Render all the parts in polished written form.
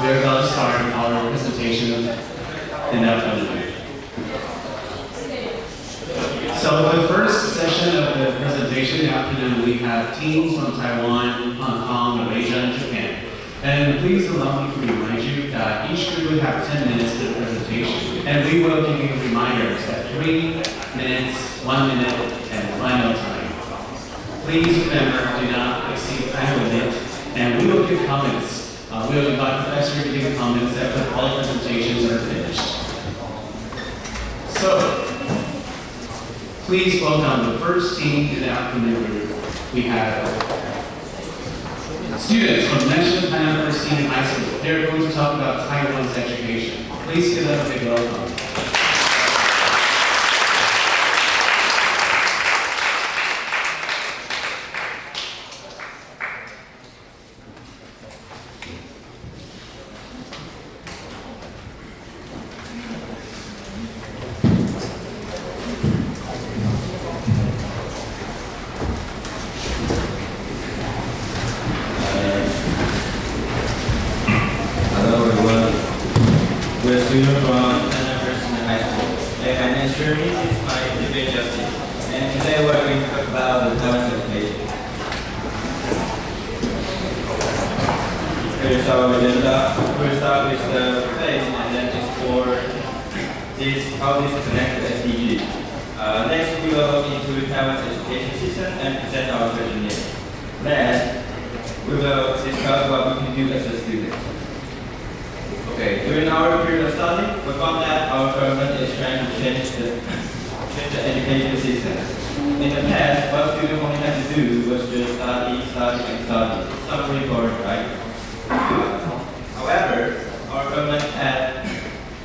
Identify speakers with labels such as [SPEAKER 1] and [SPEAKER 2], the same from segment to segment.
[SPEAKER 1] we are about to start our presentation in the afternoon. So the first session of the presentation in the afternoon, we have teams from Taiwan, Hong Kong, Malaysia, and Japan. And please allow me to remind you that each group will have 10 minutes for the presentation. And we will give you reminders at 3 minutes, 1 minute, and final time. Please remember, do not exceed time limit, and we will give comments. We will invite professors to give comments after all presentations are finished. So, please welcome the first team in the afternoon group. We have students from National Tainan First Senior High School. They're going to talk about Taiwan's education. Please give them a big welcome.
[SPEAKER 2] How this connects to SDGs. Next, we will look into Taiwan's education system and present our vision here. Last, we will discuss what we can do as a student. Okay, during our period of study, we found that our government is trying to change the education system. In the past, what students only had to do was just study, and study. Some pretty boring, right? However, our government had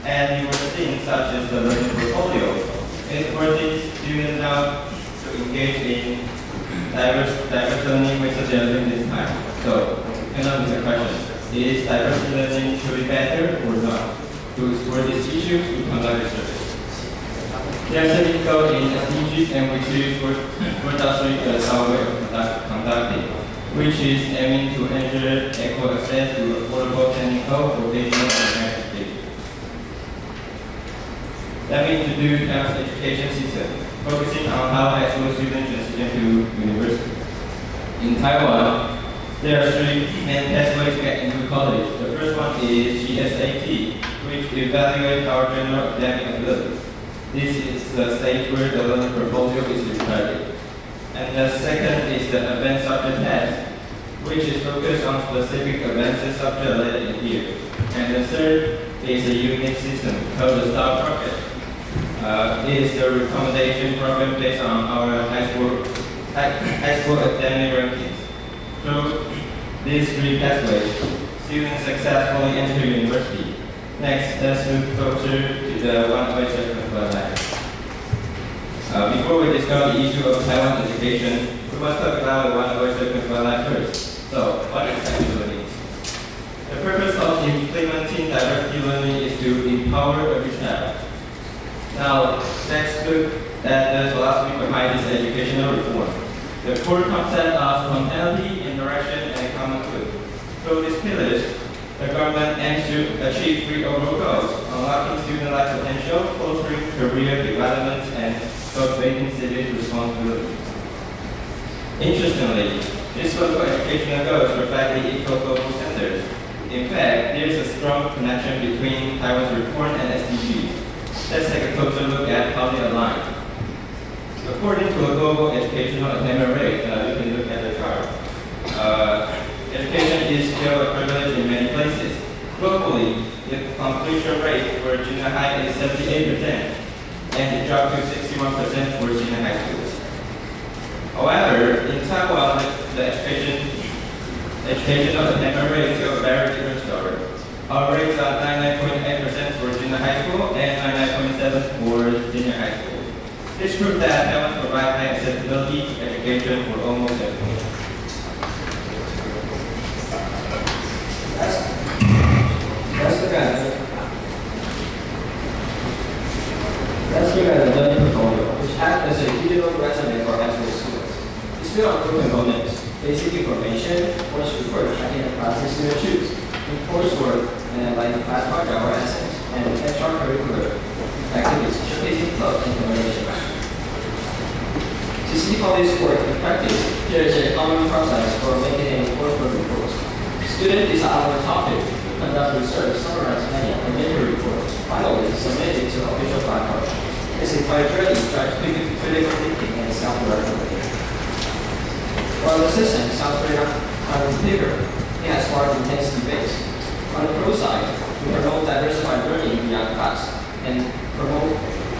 [SPEAKER 2] newer things such as the learning portfolio. It forces students now to engage in diverse learning with such a limited time. So, cannot be a question. Is diverse learning truly better or not? To explore these issues, we conduct a survey. There's a typical in SDGs and we choose for as our way of conducting, which is aiming to ensure equal access to affordable technical, vocational, and education. That means to do Taiwan's education system, focusing on how high school students transition to university. In Taiwan, there are 3 main pathways to get into college. The first one is HKSAR, which evaluates our general academic ability. This is the stage where the learning portfolio is required. And the second is the advanced subject test, which is focused on specific advanced subject later in the year. And the third is a unique system called the STAR project. It is the recommendation program based on our high school academic rankings. Through these 3 pathways, students successfully enter university. Next, let's move closer to the one-way circuit of life. Before we discuss the issue of Taiwan education, we must talk about the one-way circuit of life first. So, what is actually learning? The purpose of implementing diversity learning is to empower every child. Now, let's look at the philosophy behind this educational reform. The core concept of spontaneity, interaction, and common good. Through these pillars, the government aims to achieve 3 overall goals: unlocking student life potential, fostering career development, and cultivating civic responsibility. Interestingly, these local educational goals reflect the equal global standards. In fact, there is a strong connection between Taiwan's reform and SDGs. Let's take a closer look at how they align. According to a global educational attainment rate, you can look at the chart. Education is still a privilege in many places. Globally, the completion rate for junior high is 78%, and it dropped to 61% for senior high schools. However, in Taiwan, the educational attainment rate is still a very different story. Our rates are 99.8% for junior high school and 99.7% for senior high school. This proves that Taiwan provides high accessibility to education for almost everyone.
[SPEAKER 3] Let's look at the learning portfolio, which acts as a digital resume for high school students. It's built on 2 components: basic information, course report tracking the classes students choose, and coursework like class project adolescent and extracurricular activities, showcasing club and collaboration. To see how this works in practice, here is a common process for making a coursework report. Students decide on a topic, conduct research, summarize many, and make a report. Finally, submit it to official platform. It's a quiet journey to drive critical thinking and self-direction. While the system sounds great on paper, it has far intense debates. On the pro side, we promote diversified learning beyond class and promote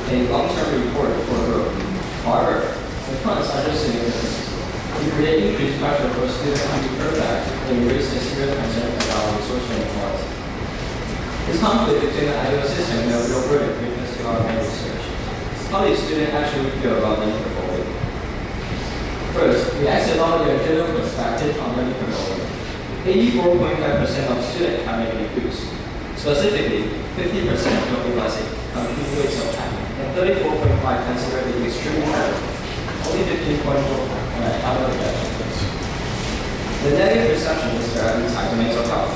[SPEAKER 3] a long-term report for growth. However, the cons are just significant. We create increased pressure for students to be perfect and raise the serious concern about resource inequality. This conflict between the ideal system and the real world brings to our main research. How do students actually feel about learning portfolio? First, we asked about their general perspective on learning portfolio. 84.5% of students have made reviews. Specifically, 50% don't realize it complete waste of time, and 34.5% consider it extremely hard. Only 15.4% have objections. The negative perception is directly tied to mental health.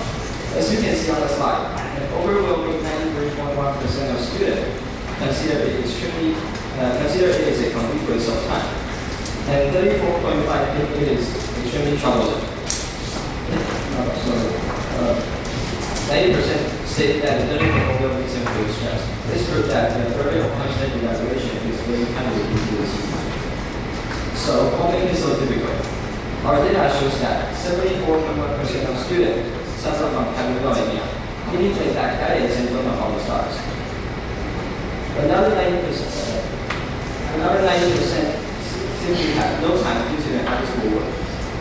[SPEAKER 3] As you can see on the slide, an overwhelming 93.1% of students consider it is a complete waste of time, and 34.5% think it is extremely troublesome. 90% say that learning portfolio makes them feel stressed. This proves that the burden of constant evaluation is very handled into the student. So, what makes it so difficult? Our data shows that 74.1% of students suffer from having no idea, meaning they lack guidance and don't know how to start. Another 90% simply have no time due to their after-school work.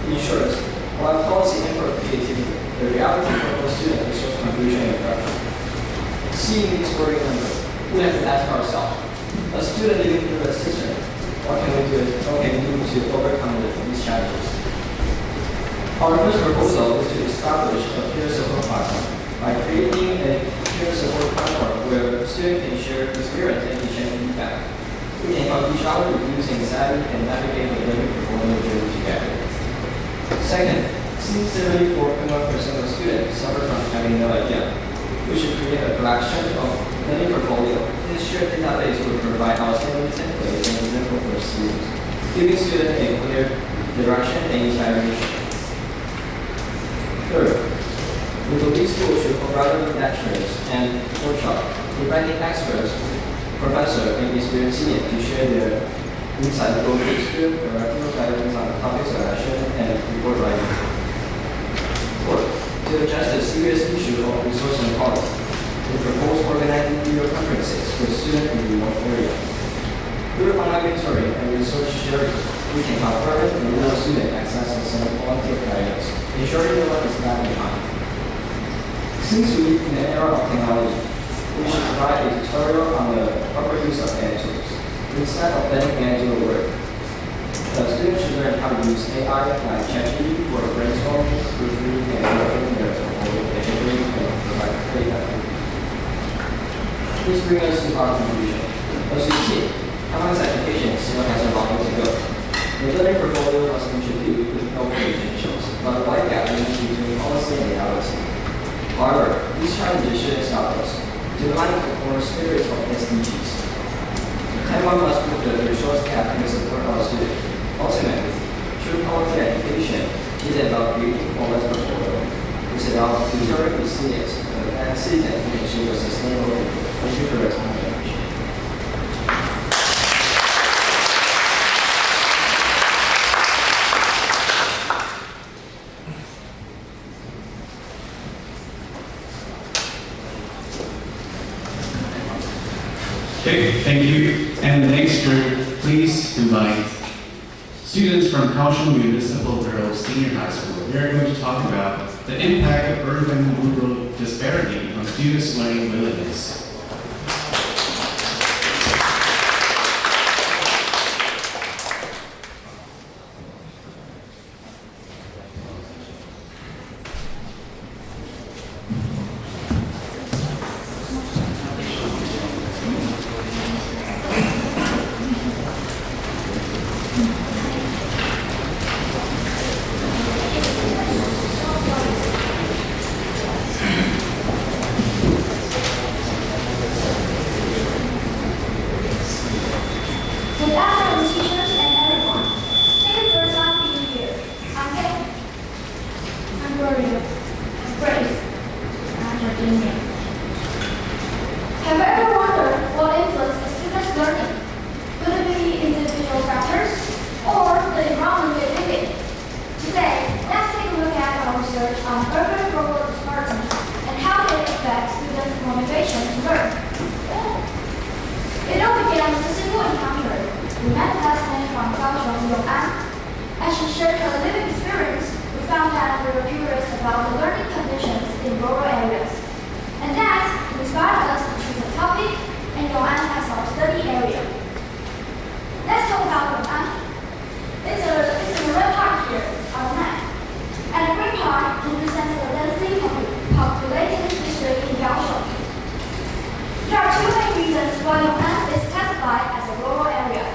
[SPEAKER 3] In short, while policy effort creativity, the reality for most students is just confusion and corruption. Seeing these worrying numbers, we have to ask ourselves, a student living through a system, what can we do to overcome these challenges? Our first proposal is to establish a peer support platform by creating a peer support platform where students can share experience and exchange feedback. We can help each other reduce anxiety and navigate the learning portfolio journey together. Second, since 74.1% of students suffer from having no idea, we should create a collection of learning portfolio. This shared database will provide outstanding templates and examples for students, giving students a clear direction and inspiration. Third, we believe schools should provide lectures and workshops, inviting experts, professors, and experienced seniors to share their insights both with students, practical guidance on topic selection, and report writing. Fourth, to address the serious issue of resource inequality, we propose organizing video conferences with students in remote areas. Through online mentoring and research sharing, we can help urban and rural students access the same quality of guidance, ensuring no one is left behind. Since we live in an era of technology, we should provide a tutorial on the proper use of AI tools. Instead of letting AI do the work, the students should learn how to use AI like ChatGPT for brainstorming, proofreading, and working their portfolio, and provide data. This brings us to our conclusion. As you see, Taiwan's education still has a long way to go. The learning portfolio was introduced with no credentials, but a wide gap remains between policy and reality. However, these challenges shouldn't stop us. To align with the spirit of SDGs, Taiwan must put the resource gap in support of our students. Ultimately, true quality education is about creating quality portfolio. It's about ensuring resilience and citizens can achieve a sustainable and vigorous generation.
[SPEAKER 1] Okay, thank you. And the next group, please invite students from Kaohsiung Municipal Girls Senior High School. They're going to talk about the impact of urban-rural disparity on students' learning willingness.
[SPEAKER 4] Virginia. Have you ever wondered what influences a student's learning? Could it be individual factors or the environment they live in? Today, let's take a look at our research on urban rural disparities and how they affect students' motivation to learn. It all began with a simple encounter. We met a classmate from Kaohsiung, Yong'an. As she shared her living experience, we found that we were curious about the learning conditions in rural areas. And that inspired us to choose a topic, and Yong'an as our study area. Let's talk about Yong'an. It's a red part here on the map. And the green part represents the densely populated district in Kaohsiung. There are two main reasons why Yong'an is classified as a rural area.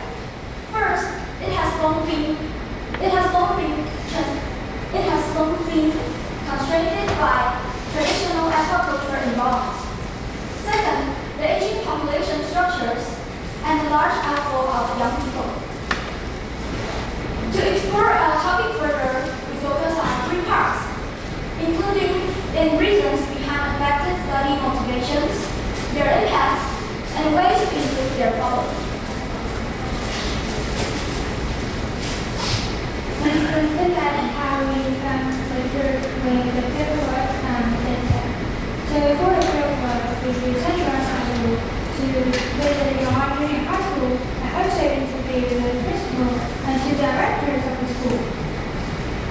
[SPEAKER 4] First, it has long been constrained by traditional agriculture environments. Second, the aging population structures and the large outflow of young people. To explore our topic further, we focus on three parts, including in reasons behind affected study motivations, their impacts, and ways to improve their problem.
[SPEAKER 5] Let's look at how we with the paperwork and data. So for the paperwork, we use central assembly to visit your junior high school and also interview the principal and two directors of the school.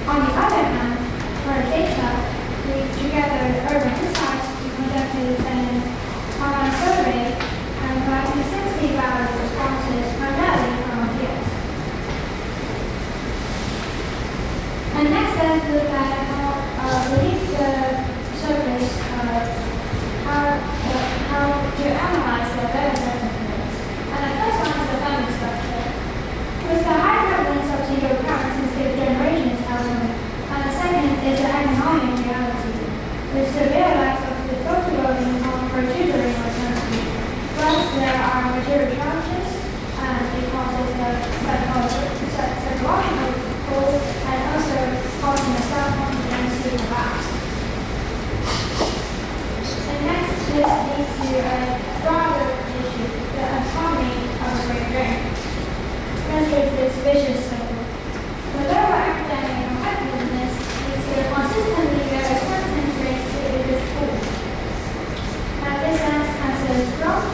[SPEAKER 5] On the other hand, for the data, we together urban insights, we conducted an online survey and provided 60 valid responses primarily from our peers. And next, let's look at how we need the surveys, how to analyze the determinants. And the first one is the family structure. With the high prevalence of single parents in state generations household, and the second is the economic reality, with severe lack of the social income for tutoring or therapy. Plus, there are material challenges, and it causes the psychological goals and also causing the self-confidence to collapse. And next, this leads to a broader issue, the autonomy of the great brain. Let's take this vicious cycle. The lower academic competitiveness leads to consistently very certain traits to this school. And this has a strong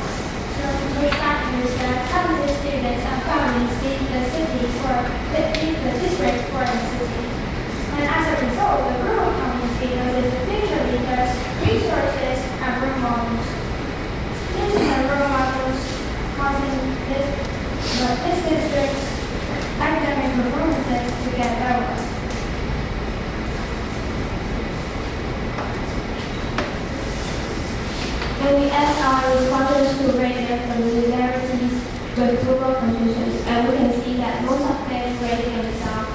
[SPEAKER 5] which factors that talented students and families leave the city or leave the district for the city. And as a result, the rural community loses the future leaders, resources, and role models. Losing the role models causing this district's academic performances to get lower.
[SPEAKER 4] And we ask our respondents to rate their familiarities with rural conditions, and we can see that most of them rating themselves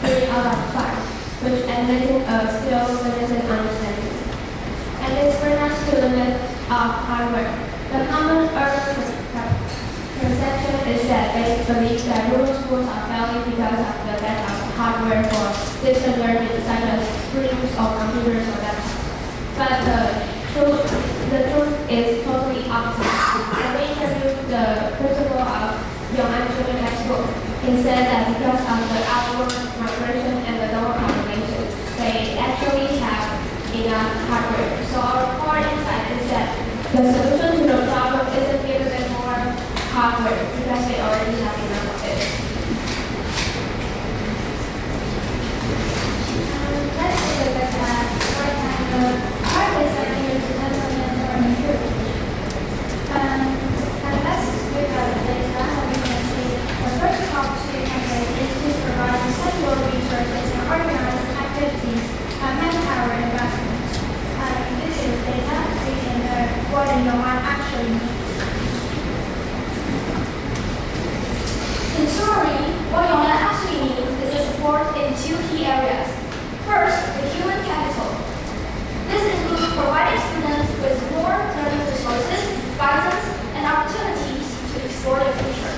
[SPEAKER 4] 3 out of 5, which admitting still limited understanding. And this brings us to the myth of hardware. The common urban perception is that they believe that rural schools are failing because of the lack of hardware for distant learning, such as screens or computers or laptops. But the truth is totally opposite. When we interviewed the principal of Yong'an Junior High School, he said that because of the outward migration and the lower population, they actually have enough hardware. So our core insight is that the solution to the problem isn't giving them more hardware because they already have enough of it.
[SPEAKER 5] Let's take a look at what kind of artists are here to implement or improve. And let's look at the data, and we can see the first top 2 campaign is to provide accessible resources and organize activities and manpower investments. And this is data, we can learn what the Yong'an actually needs.
[SPEAKER 4] In summary, what Yong'an actually needs is a support in 2 key areas. First, the human capital. This includes providing students with more learning resources, guidance, and opportunities to explore their future.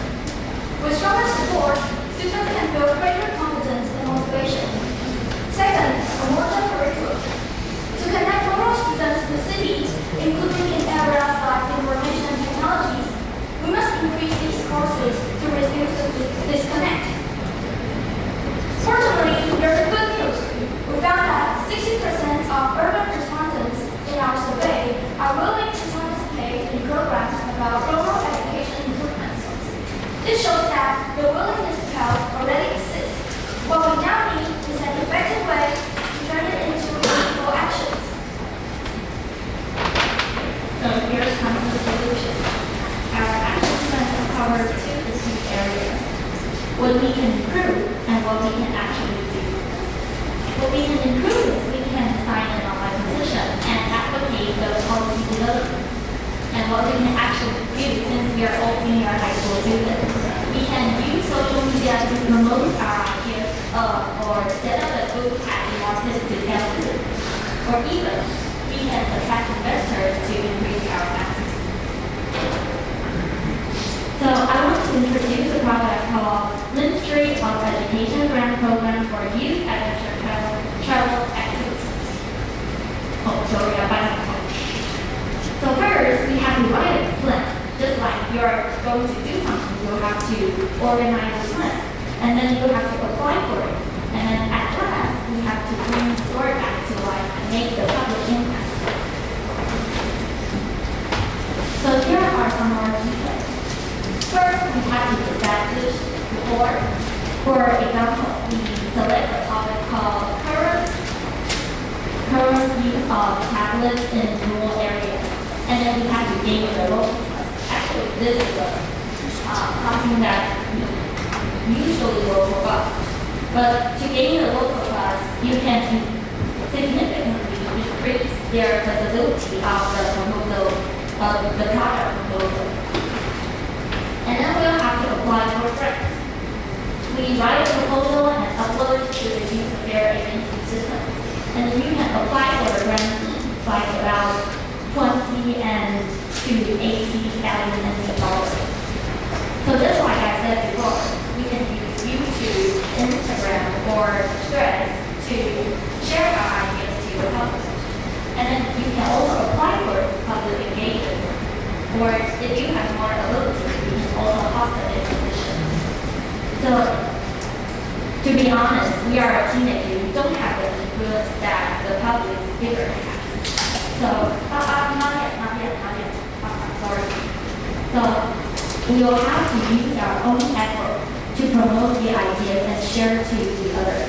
[SPEAKER 4] With stronger support, students can build greater confidence and motivation. Second, a modern curriculum. To connect rural students with cities
[SPEAKER 6] So here's some of the solution. Our action plan covers two distinct areas: what we can improve and what we can actually do. What we can improve is we can define an online position and advocate the policy development. And what we can actually do, since we are all senior high school students, we can use social media to promote our ideas or set up a group at the market to sell to. Or even, we can attract investors to increase our assets. So I want to introduce a project called Ministry of Education Grant Program for Youth Adventure Travel Activities. Oh, sorry, I found it. So first, we have to write a plan. Just like you're going to do something, you have to organize a plan. And then you have to apply for it. And then at last, we have to bring the story back to life and make the public impact. So here are some more details. First, we have to establish the board. For example, we select a topic called current use of tablets in rural areas. And then we have to gain the local trust. Actually, this is something that we usually will forget. But to gain the local trust, you can significantly increase their visibility of the proposal, the product proposal. And then we'll have to apply for grants. We write a proposal and upload it to the Youth Affairs Agency system. And then you can apply for the grant like about 20 and to 80,000 dollars. So just like I said before, we can use YouTube, Instagram, or Threads to share our ideas to the public. And then you can also apply for public engagement. Or if you have more ability, you can also host an exhibition. So to be honest, we are a teenager. We don't have the influence that the public figure has. So, not yet. Sorry. So, we will have to use our own effort to promote the ideas and share to the others.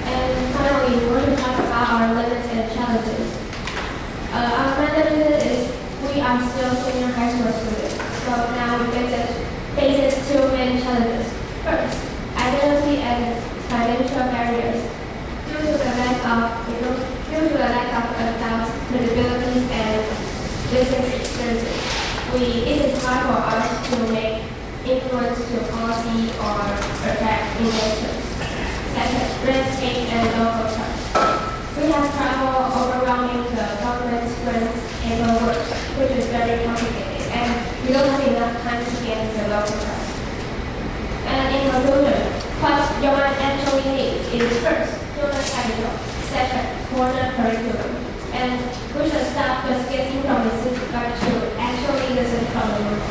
[SPEAKER 4] And finally, we want to talk about our limits and challenges. Our main limit is we are still senior high school students. So now we face two main challenges. First, identity and financial barriers. Due to the lack of adults with abilities and business experiences, it is hard for us to make influence to policy or attract investors. Second, red tape and local trust. We have trouble overwhelming the government's grants paperwork, which is very complicated, and we don't have enough time to get the local trust. And in conclusion, what Yaman actually needs is first, human capital. Second, modern curriculum. And we should stop just getting from the system back to actually listen from the room.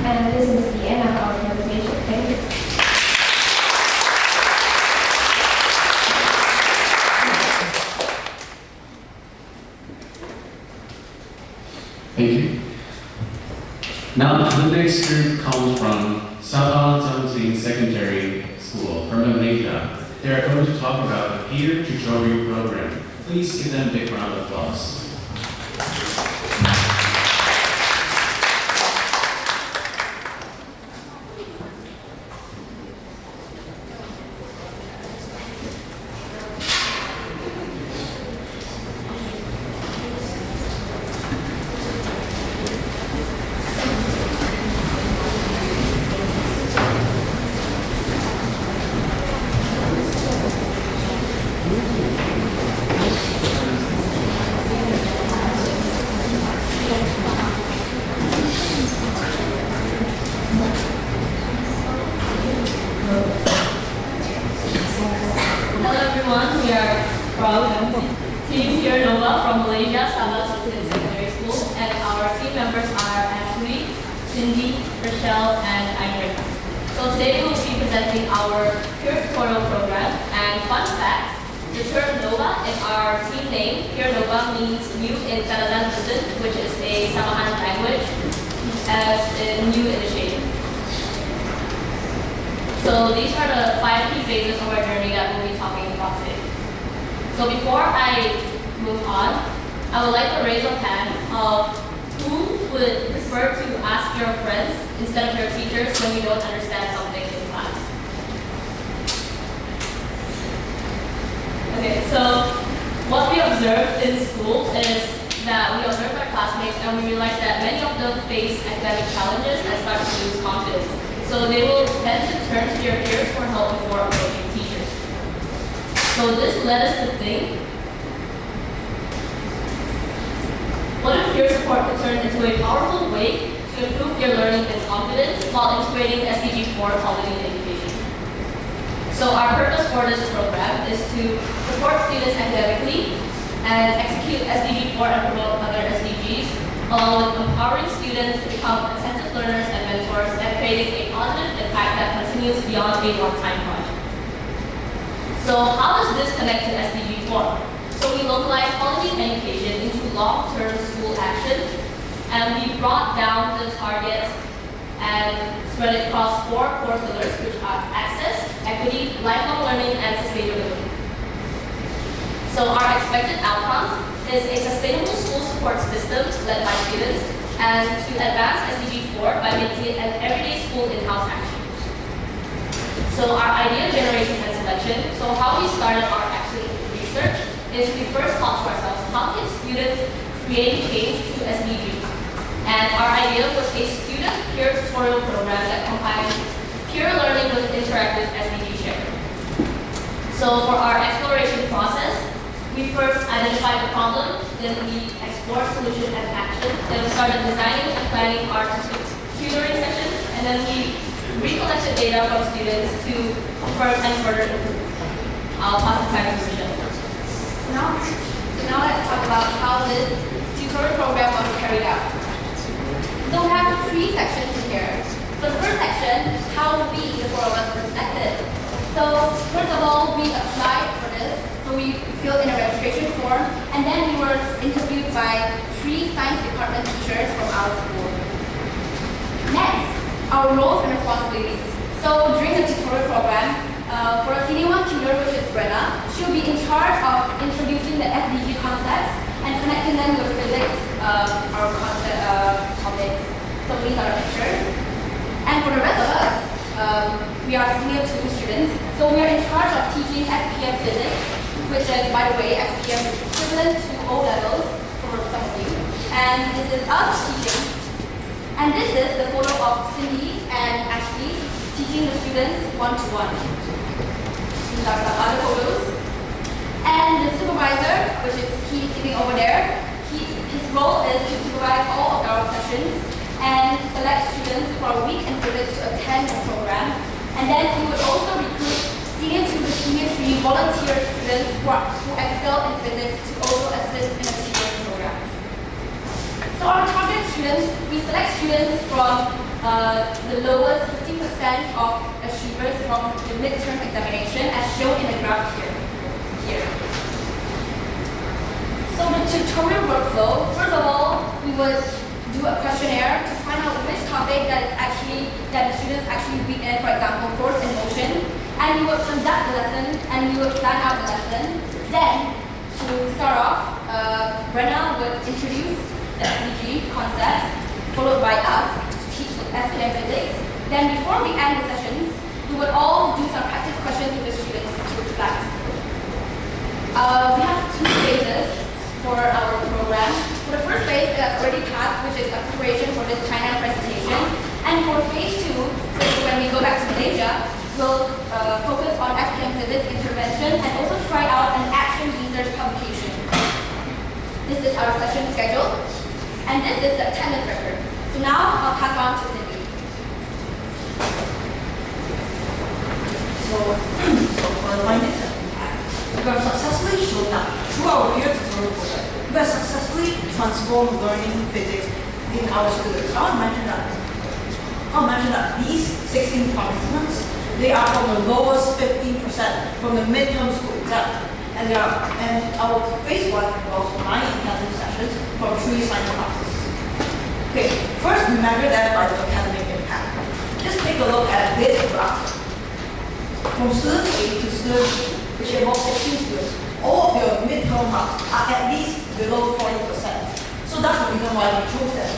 [SPEAKER 4] And this is the end of our presentation. Thank you.
[SPEAKER 1] Thank you. Now, the next group comes from Sabah Tsin Secondary School from Malaysia. They are going to talk about the peer tutorial program. Please give them a big round of applause.
[SPEAKER 6] Team Pure Nova from Malaysia, Sabah Secondary School, and our team members are Ashley, Cindy, Rochelle, and Irene. So today we'll be presenting our Pure Tutorial program. And fun fact, the term Nova in our team name, Pure Nova, means new in Tainan, which is a Sabahan language, as in new initiative. So these are the 5 key phases of our journey that we'll be talking about today. So before I move on, I would like to raise a hand of who would prefer to ask your friends instead of your teachers when you don't understand something in class. Okay, so what we observed in school is that we observed our classmates and we realized that many of them face academic challenges and start to lose confidence. So they will tend to turn to their peers for help before approaching teachers. So this led us to think, what if peer support could turn into a powerful way to improve their learning and confidence while integrating SDG 4 quality education? So our purpose for this program is to support students academically and execute SDG 4 and promote other SDGs, along with empowering students to become attentive learners and mentors and creating a positive impact that continues beyond a one-time project. So how does this connect to SDG 4? So we localize quality education into long-term school action, and we brought down the targets and spread it across 4 core pillars, which are access, equity, lifelong learning, and sustainability. So our expected outcomes is a sustainable school support system led by students, and to advance SDG 4 by making an everyday school in-house action. So our idea generation and selection, so how we started our action research is we first thought to ourselves, how can students create change to SDGs? And our idea was a student peer tutorial program that combines peer learning with interactive SDG sharing. So for our exploration process, we first identified the problem, then we explored solution and action, then we started designing and planning our tutoring sessions, and then we recollected data from students to confirm and further improve. I'll pass the time to Michelle.
[SPEAKER 7] Now let's talk about how this tutorial program was carried out. So we have 3 sections in here. So the first section, how we, the 4 of us, were selected. So first of all, we applied for this. So we filled in a registration form, and then we were interviewed by 3 science department teachers from our school. Next, our roles and responsibilities. So during the tutorial program, for a senior 1 tutor, which is Brenna, she'll be in charge of introducing the SDG concepts and connecting them with physics, our concept topics. So these are the pictures. And for the rest of us, we are senior 2 students, so we are in charge of teaching SPM physics, which is, by the way, SPM is equivalent to O levels for some of you. And this is us teaching. And this is the photo of Cindy and Ashley teaching the students one-to-one. These are some other photos. And the supervisor, which is he sitting over there, his role is to supervise all of our sessions and select students for a week in physics to attend the program. And then he would also recruit senior 2 to senior 3 volunteer students who excel in physics to also assist in the tutoring program. So our target students, we select students from the lowest 50% of achievers from the midterm examination as shown in the graph here. So the tutorial workflow, first of all, we would do a questionnaire to find out which topic that the students actually be in, for example, force and motion. And we would conduct the lesson and we would plan out the lesson. Then, to start off, Brenna would introduce the SDG concepts, followed by us to teach SPM physics. Then before we end the sessions, we would all do some practice questions with the students to reflect. We have 2 phases for our program. For the first phase, it has already passed, which is a preparation for this Tainan presentation. And for phase 2, which is when we go back to Malaysia, we'll focus on SPM physics intervention and also try out an action research publication. This is our session schedule, and this is the attendance record. So now I'll pass on to Cindy.
[SPEAKER 8] So for the findings that we have, we have successfully shown that through our peer tutorial program, we have successfully transformed learning physics in our students. I'll mention that these 16 participants, they are from the lowest 15% from the midterm school exam. And our phase 1 involves 9 intensive sessions from 3 science classes. Okay, first we measure that by the academic impact. Just take a look at this graph. From student A to student B, which involves 16 students, all of their midterm internal marks are at least below 40%. So that's the reason why we chose them.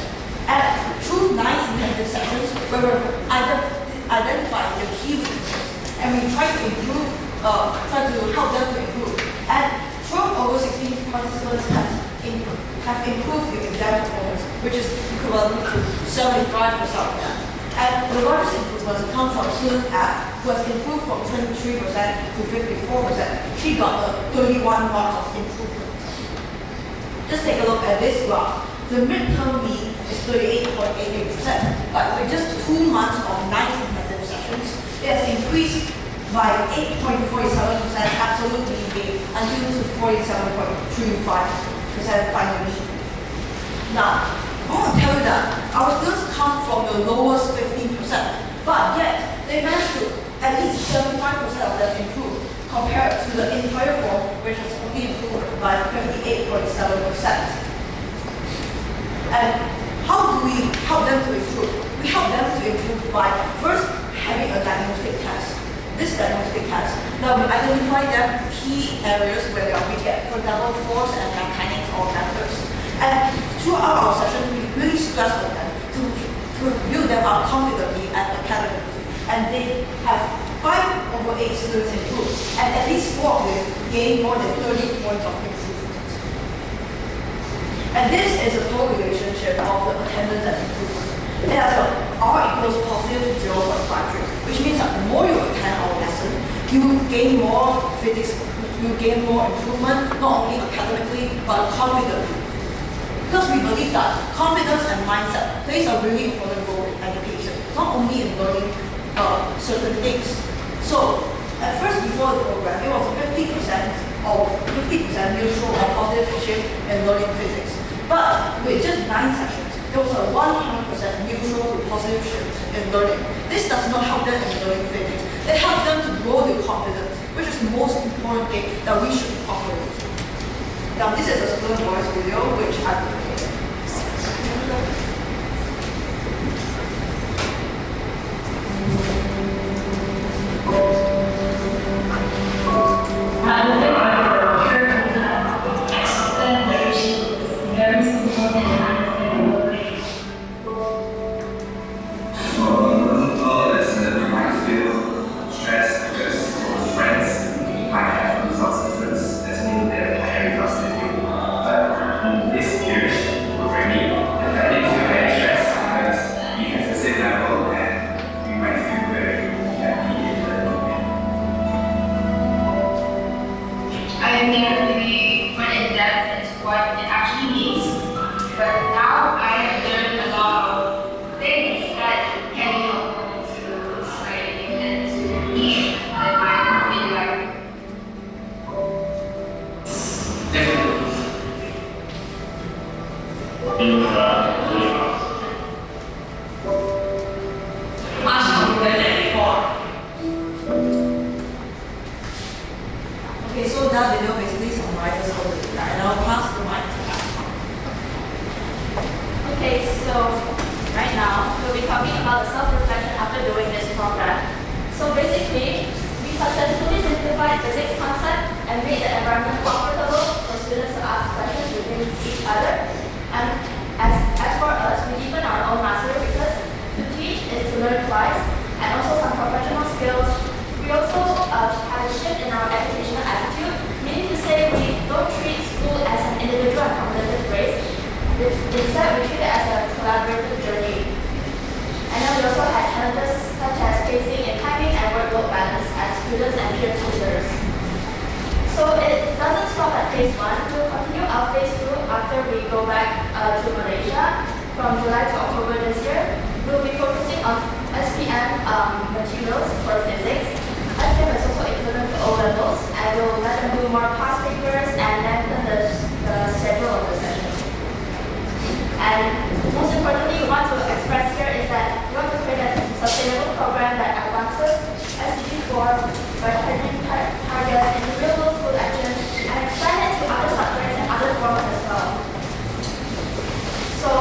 [SPEAKER 8] And through 9 intensive sessions, where we identified the key weaknesses, and we try to help them to improve. And 12 over 16 participants have improved their exam performance, which is equivalent to 75% of them. And the largest improvements come from student F, who has improved from 23% to 54%. She got 31 marks of improvement. Just take a look at this graph. The midterm mean is 38.88%, but with just 2 months of 9 intensive sessions, it has increased by 8.47% absolute mean gain until to 47.35% final mean. Now, I want to tell you that our students come from the lowest 15%, but yet they managed to at least 75% of them improve compared to the entire form, which has only improved by 58.7%. And how do we help them to improve? We help them to improve by first having a diagnostic test. This diagnostic test, now we identify their key areas where they are weak at, for example, force and mechanics or methods. And throughout our sessions, we really stress on them to build them up confidently and academically. And they have 5 over 8 students improve, and at least 4 of them gain more than 30 points of improvement. And this is a correlationship of the attendance and improvement. It has a R equals positive 0.53, which means that the more you attend our lesson, you will gain more physics, you will gain more improvement, not only academically, but confidently. Because we believe that confidence and mindset plays a really important role in education, not only in learning certain things. So, at first before the program, it was 50% or 50% neutral or positive shift in learning physics. But with just 9 sessions, there was a 100% neutral to positive shift in learning. This does not help them in learning physics. It helps them to grow their confidence, which is the most important thing that we should incorporate. Now, this is a student voice video, which I created.
[SPEAKER 6] Very simple and instead, we treat it as a collaborative journey. And then we also had challenges such as facing in timing and workload balance as students and peer tutors. So it doesn't stop at phase 1. We'll continue our phase 2 after we go back to Malaysia from July to October this year. We'll be focusing on SPM materials for physics. SPM is also equivalent to O levels, and we'll let them do more past papers and lengthen the schedule of the session. And most importantly, we want to express here is that we want to create a sustainable program that advances SDG 4 by turning targets into real-world school action and expand it to other subjects and other forms as well. So,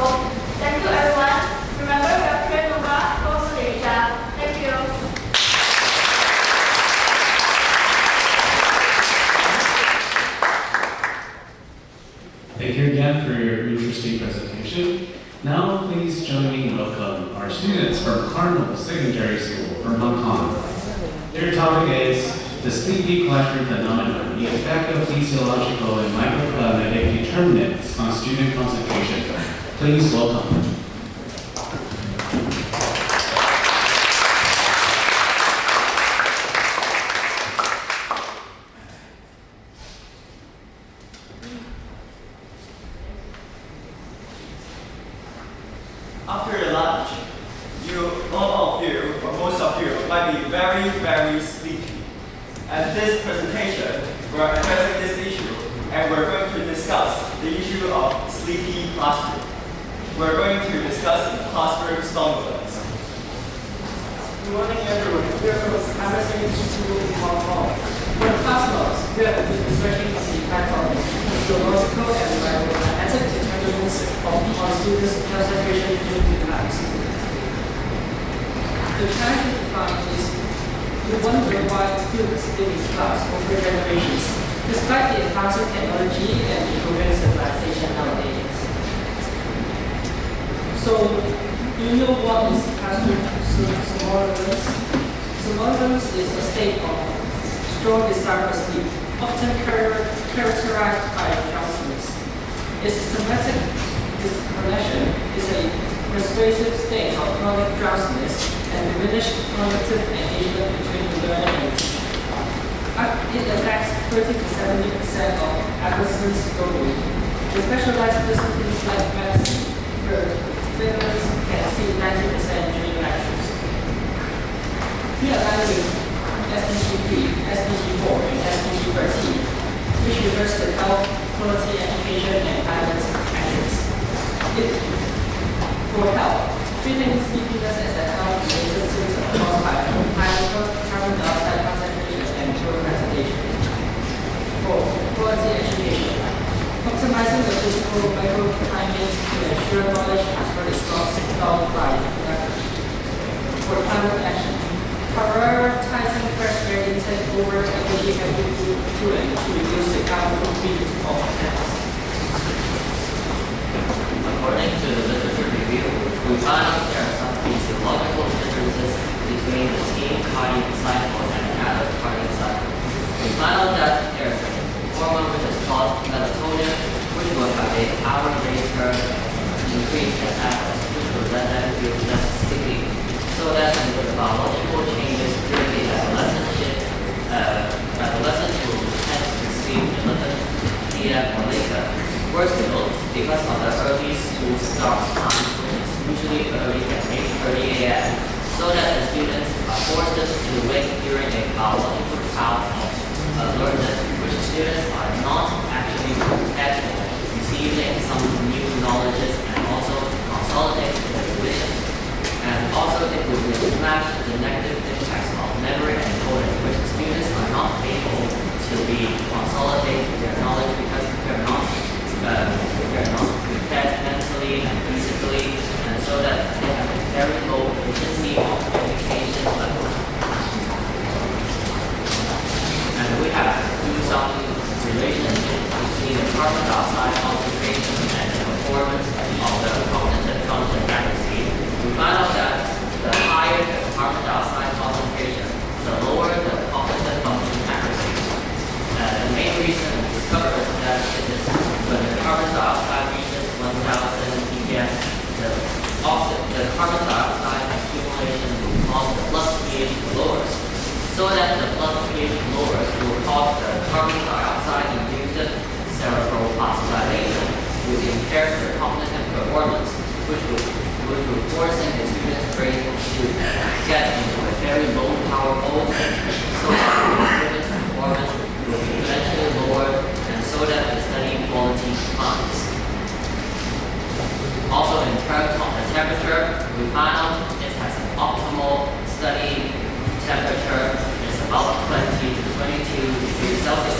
[SPEAKER 6] thank you everyone. Remember, we are Pure Nova, Coast Asia. Thank you.
[SPEAKER 1] Thank you again for your interesting presentation. Now, please join me in welcome our students from Carmel Secondary School from Hong Kong. Their topic is the sleepy classroom phenomenon, the effect of physiological and microclimatic determinants on student concentration. Please welcome.
[SPEAKER 9] After lunch, all of you, or most of you, might be very, very sleepy. And this presentation, we're addressing this issue, and we're going to discuss the issue of sleepy classroom. We're going to discuss classroom somnolence.
[SPEAKER 3] Good morning, everyone. We are from Adolescent School in Hong Kong. For the past months, we have been researching the effect of physiological and microclimatic determinants on students' concentration during the class. The challenge we find is we wonder why students live in class over generations, despite the advancing technology and improving civilization nowadays. So, do you know what is classroom somnolence? Somnolence is a state of strong desire for sleep, often characterized by drowsiness. Its symptomatic disconnection is a persuasive state of chronic drowsiness and diminished cognitive engagement between the learner and teacher. It affects 30 to 70% of adolescents globally. The specialized disciplines like medicine, trainers can see 90% during lectures. We are evaluating SDG 3, SDG 4, and SDG 13, which refers to health, quality education, and balance actions. For health, treating sleepiness as a health-related symptom caused by high carbon dioxide concentration and procrastination. For quality education, optimizing the physical microclimate to ensure knowledge transfer is not stalled by production. For climate action, prioritizing fresh air intake over energy heavy fueling to reduce the carbon footprint of plants.
[SPEAKER 10] According to the literature review, we found out there are some physiological differences between the teen cardiac cycle and the adult cardiac cycle. We found out that there is a hormone which is called melatonin, which will have a hour later increase in adults, which will let them feel less sleepy. So that with the biological changes during the adolescents will tend to sleep 11 p.m. or later. Worse still, because of the early school start time, which is usually early at 8:30 a.m., so that the students are forced to wake during a biological cloud of alertness, which students are not actually prepared for, receiving some new knowledges and also consolidating the revision. And also it will reflect the negative impacts of memory and coding, which students are not able to be consolidate their knowledge because they're not prepared mentally and physically, and so that they have a very low efficiency of education level. And we have to do some relationship between the carbon dioxide concentration and the performance of the cognitive function accuracy. We found out that the higher the carbon dioxide concentration, the lower the cognitive function accuracy. The main reason we discovered that it is when the carbon dioxide reaches 1000 ppm, the carbon dioxide accumulation will cause the blood pH lowers. So that the blood pH lowers will cause the carbon dioxide-induced cerebral vasodilation, which impairs the cognitive performance, which will forcing the student's brain to get into a very low power mode, so that the student's performance will be eventually lowered, and so that the study quality declines. Also, in terms of the temperature, we found out it has an optimal study temperature. It's about 20 to 22 degrees Celsius.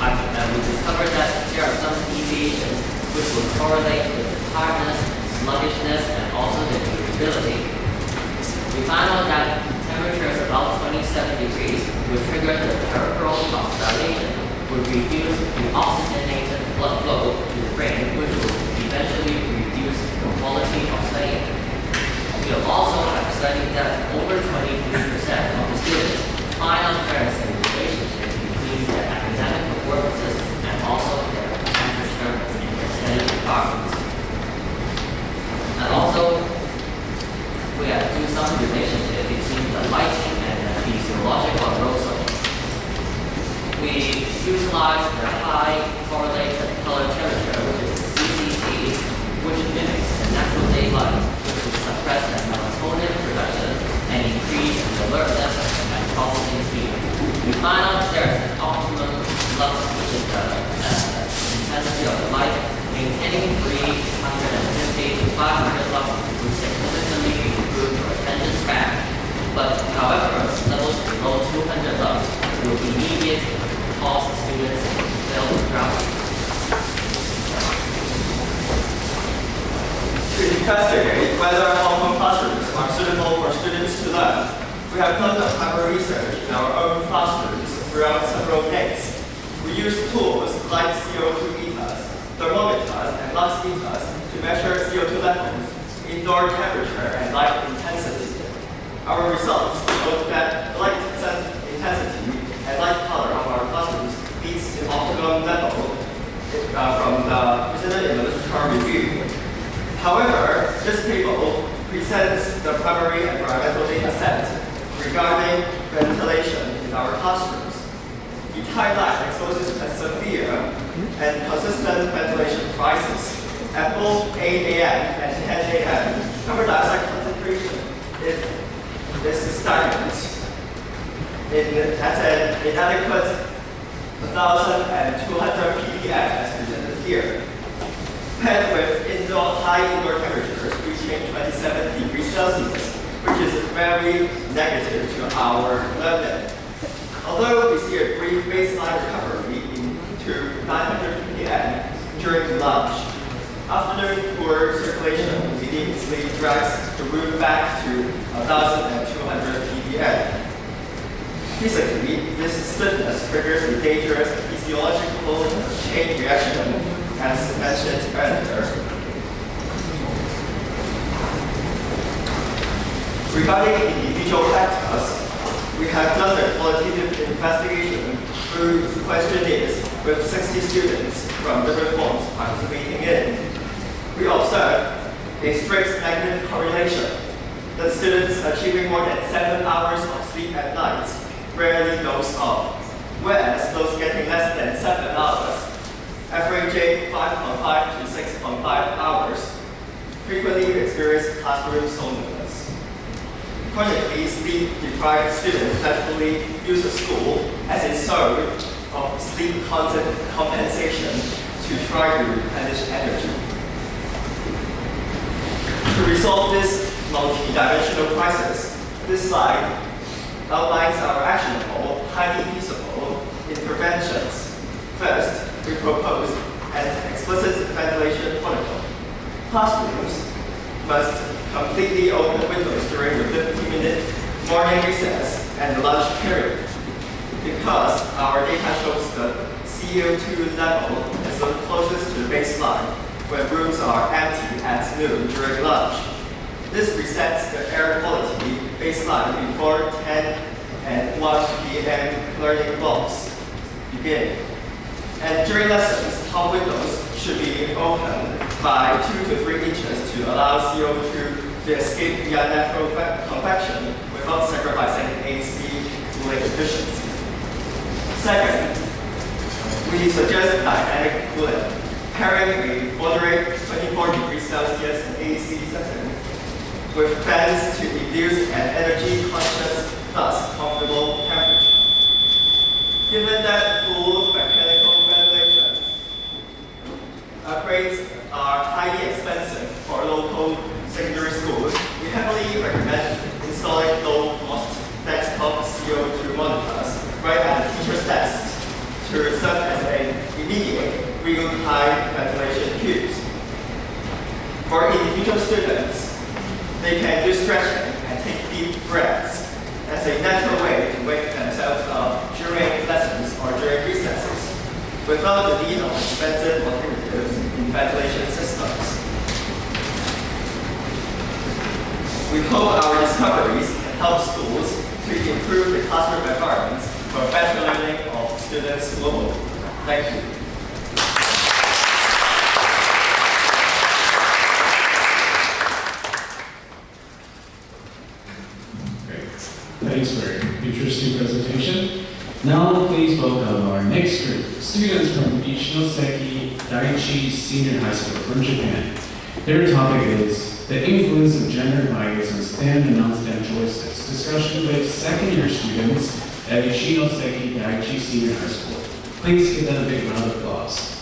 [SPEAKER 10] We discovered that there are some deviations which will correlate with the tiredness, sluggishness, and also the irritability. We found out that temperatures about 27 degrees would trigger the peripheral vasodilation, would reduce the oxygenated blood flow to high correlated color temperature, which is CCT, which mimics the natural daylight, which will suppress the melatonin production and increase the alertness and processing speed. We find out there's an optimum lux, which is the intensity of the light, maintaining 350 to 500 lux will significantly improve your attention span. But however, levels below 200 lux will immediately cause students to feel drowsy.
[SPEAKER 9] To investigate whether our classrooms are suitable for students to learn, we have conducted primary research in our own classrooms throughout several days. We use tools like CO2 meters, thermometers, and lux meters to measure CO2 levels, indoor temperature, and light intensity. Our results showed that light intensity and light color of our classrooms meets the optimum level from the presented in the literature review. However, this table presents the primary environmental data set regarding ventilation in our classrooms. The Tainan exposes a severe and consistent ventilation crisis. At both 8 a.m. and 10 a.m., carbon dioxide concentration is stagnant at an inadequate 1,200 ppm as presented here. Paired with high indoor temperatures reaching 27 degrees Celsius, which is very negative to our learning. Although we see a brief baseline recovery to 900 ppm during lunch, afternoon poor circulation immediately drags the room back to 1,200 ppm. Physically, this stiffness triggers a dangerous physiological chain reaction, as mentioned earlier. Regarding individual factors, we have done a qualitative investigation through questionnaires with 60 students from different forms participating in. We observed a strict negative correlation. The students achieving more than 7 hours of sleep at night rarely doze off, whereas those getting less than 7 hours, averaging 5.5 to 6.5 hours, frequently experience classroom somnolence. Chronically sleep-deprived students naturally use the school as a source of sleep compensation to try to replenish energy. To resolve this multi-dimensional crisis, this slide outlines our actionable, highly feasible interventions. First, we propose an explicit ventilation protocol. Classrooms must completely open windows during the 15-minute morning recess and the lunch period, because our data shows the CO2 level is the closest to the baseline when rooms are empty at noon during lunch. This resets the air quality baseline before 10 and 1 p.m. learning blocks begin. And during lessons, top windows should be open by 2 to 3 inches to allow CO2 to escape via natural convection without sacrificing AC cooling efficiency. Second, we suggest dynamic cooling, pairing a moderate 24 degrees Celsius and AC setting with fans to induce an energy-conscious, thus comfortable temperature. Given that full mechanical ventilation upgrades are highly expensive for local secondary schools, we heavily recommend installing low-cost desktop CO2 monitors right at the teacher's desk to serve as an immediate real-time ventilation cues. For individual students, they can do stretching and take deep breaths as a natural way to wake themselves up during lessons or during recesses, without the need of expensive alternatives in ventilation systems. We hope our discoveries can help schools to improve the classroom environments for better learning of students globally. Thank you.
[SPEAKER 1] Thanks for your interesting presentation. Now please welcome our next group, students from Ichinoseki Daiichi Senior High School from Japan. Their topic is the influence of gender bias on STEM and non-STEM choices. Discussion with second-year students at Ichinoseki Daiichi Senior High School. Please give them a big round of applause.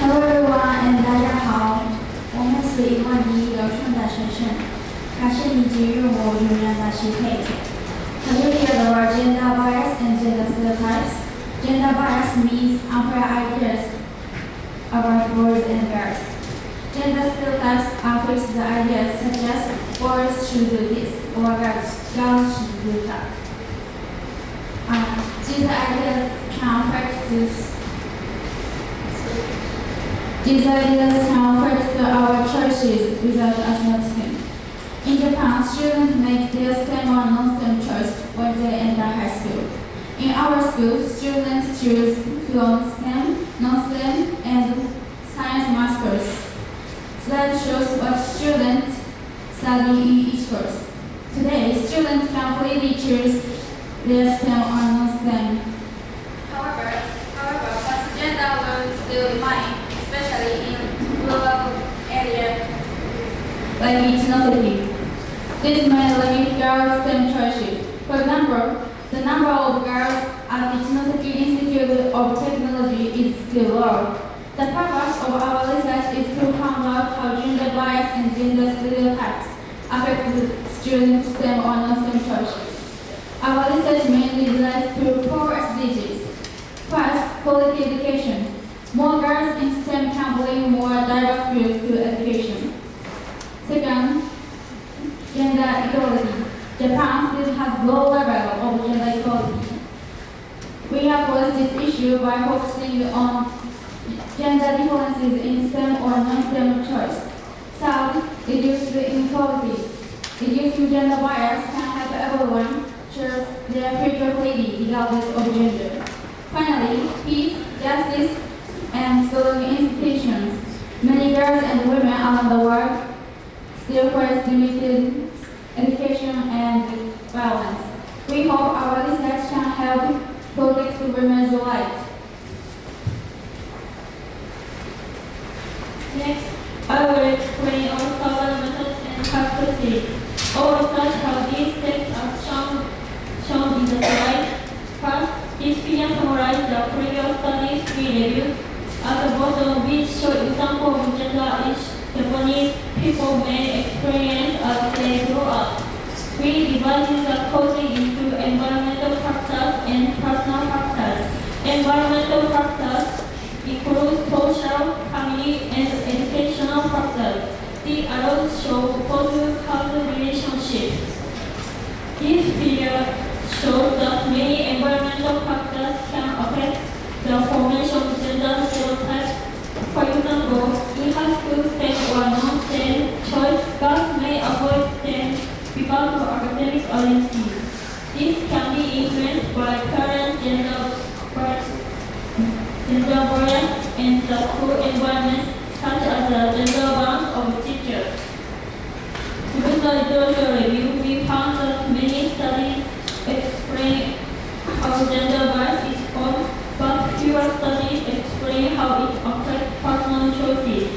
[SPEAKER 5] Hello everyone, and 大家好，我们是101流畅的学生，感谢你给予我勇敢的适配。Have you heard the word gender bias and gender stereotypes? Gender bias means unfair ideas about boys and girls. Gender stereotypes are fixed ideas such as boys should do this or girls should do that. These ideas can affect our choices without us noticing. In Japan, students make their STEM or non-STEM choice when they enter high school. In our school, students choose from STEM, non-STEM, and science masters. That shows what students study in each course. Today, students can freely choose their STEM or non-STEM.
[SPEAKER 7] However, transgender will still remain, especially in rural areas.
[SPEAKER 5] Like Ichinoseki. This may limit girls' STEM choices. For example, the number of girls at Ichinoseki Institute of Technology is still low. The purpose of our research is to find out how gender bias and gender stereotypes affect the students' STEM or non-STEM choices. Our research mainly relates to 4 SDGs. First, quality education. More girls in STEM can bring more diverse views to education. Second, gender equality. Japan still has low level of gender equality. We have addressed this issue by focusing on gender differences in STEM or non-STEM choice. Third, reduce the inequality. Reducing gender bias can help everyone choose their future freely regardless of gender. Finally, peace, justice, and strong institutions. Many girls and women around the world still face limited education and violence. We hope our research can help protect women's rights. Next, I will explain our survival methods and practices. Our research how these steps are shown in the slide. First, this figure summarizes the previous studies we reviewed. At the bottom, we show example of gender issues Japanese people may experience as they grow up. We divided the causes into environmental factors and personal factors. Environmental factors include social, family, and educational factors. The arrows show positive causal relationships. This figure shows that many environmental factors can affect the formation of gender stereotypes. For example, in high school STEM or non-STEM choice, girls may avoid STEM because of academic identity. This can be influenced by current gender bias and the school environment, such as the gender balance of teachers. With the literature review, we found that many studies explain how gender bias is caused, but fewer studies explain how it affects personal choices.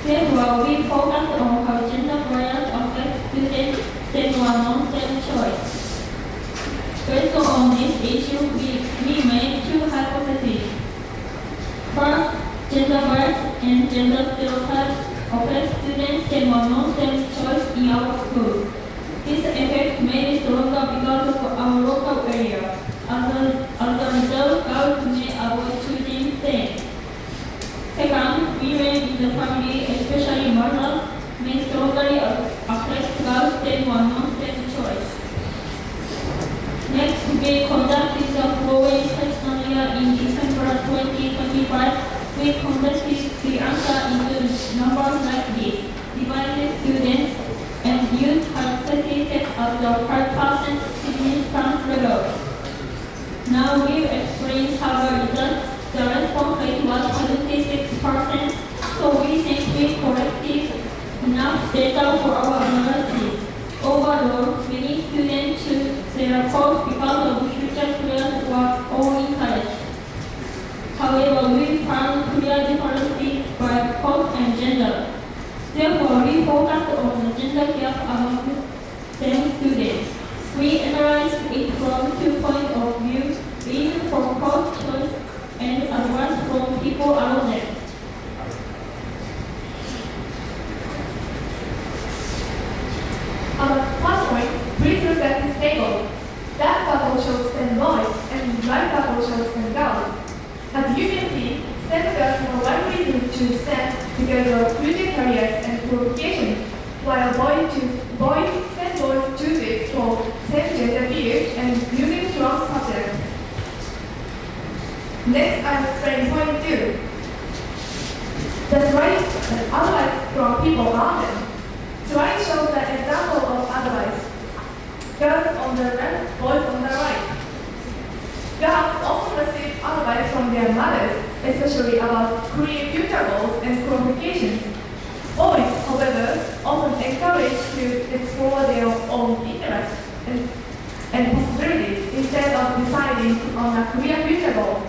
[SPEAKER 5] Therefore, we focus on how gender bias affects students' STEM or non-STEM choice. Based on this issue, we made 2 hypotheses. First, gender bias and gender stereotypes
[SPEAKER 6] affect students' STEM or non-STEM choice in our school. This effect may be stronger because of our local area. As a result, girls may avoid choosing STEM. Second, women in the family, especially mothers, may strongly affect girls' STEM or non-STEM choice. Next, we conducted the following questionnaire in December 2025. We conducted the answer into numbers like this. Divided students and youth hypothesis at the 5% significance level. Now we explain our results. The response rate was 76%, so we think we collected enough data for our analysis. Overall, many students choose their course because of future careers or own interest. However, we found clear differences by course and gender. Therefore, we focused on the gender gap among STEM students. We analyzed it from 2 points of view, reason for course choice and advice from people around them.
[SPEAKER 5] On the first point, please look at this table. That bubble shows STEM boys and right bubble shows STEM girls. As you can see, STEM girls more likely to choose STEM because of future careers and qualifications, while STEM boys choose it for same gender fields and using strong subjects. Next, I'll explain point 2. The slide advice from people around them. Slide shows the example of advice. Girls on the left, boys on the right. Girls often receive advice from their mothers, especially about career future goals and qualifications. Boys, however, often encouraged to explore their own interests and possibilities instead of deciding on a career future goal.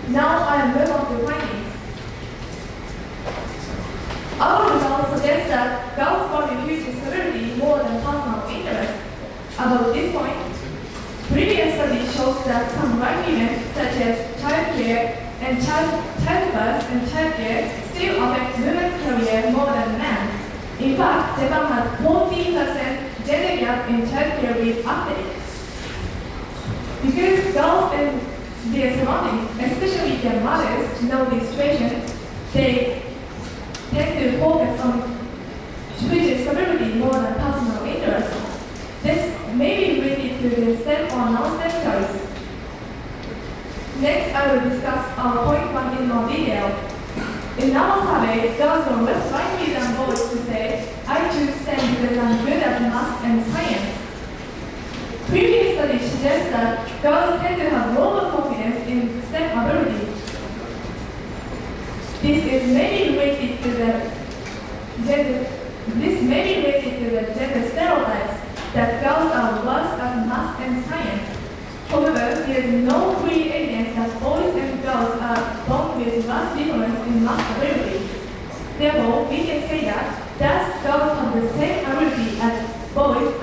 [SPEAKER 5] Now I move on to findings. Our results suggest that girls value future stability more than personal interest. About this point, previous study shows that some right women, such as childcare and childbirth and childcare, still affect women's career more than men. In fact, Japan has 14% gender gap in childcare leave uptake. Because girls and their surroundings, especially their mothers, know this situation, they tend to focus on future stability more than personal interest. This may be related to the STEM or non-STEM choice. Next, I will discuss our point 1 in more detail. In our survey, girls were less likely than boys to say, I choose STEM because I'm good at math and science. Previous studies suggest that girls tend to have lower confidence in STEM ability. This may be related to the gender stereotypes that girls are worse at math and science. However, there is no clear evidence that boys and girls are born with vast difference in math ability. Therefore, we can say that as girls have the same ability as boys